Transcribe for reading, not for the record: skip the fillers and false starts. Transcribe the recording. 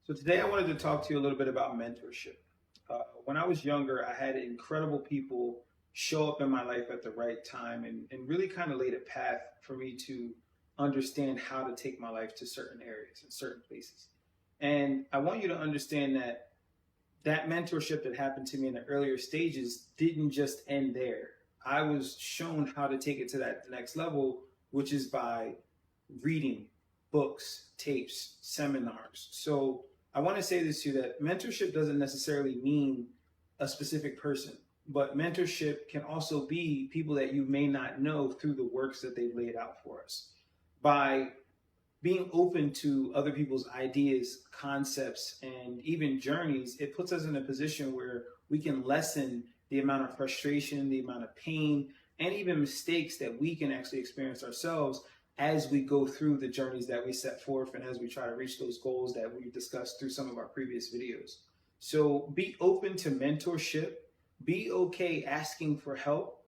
So today I wanted to talk to you a little bit about mentorship. When I was younger, I had incredible people show up in my life at the right time and really kind of laid a path for me to understand how to take my life to certain areas and certain places. And I want you to understand that that mentorship that happened to me in the earlier stages didn't just end there. I was shown how to take it to that next level, which is by reading books, tapes, seminars. So I want to say this to you that mentorship doesn't necessarily mean a specific person, but mentorship can also be people that you may not know through the works that they've laid out for us. By being open to other people's ideas, concepts, and even journeys, it puts us in a position where we can lessen the amount of frustration, the amount of pain, and even mistakes that we can actually experience ourselves as we go through the journeys that we set forth and as we try to reach those goals that we've discussed through some of our previous videos. So be open to mentorship, be okay asking for help,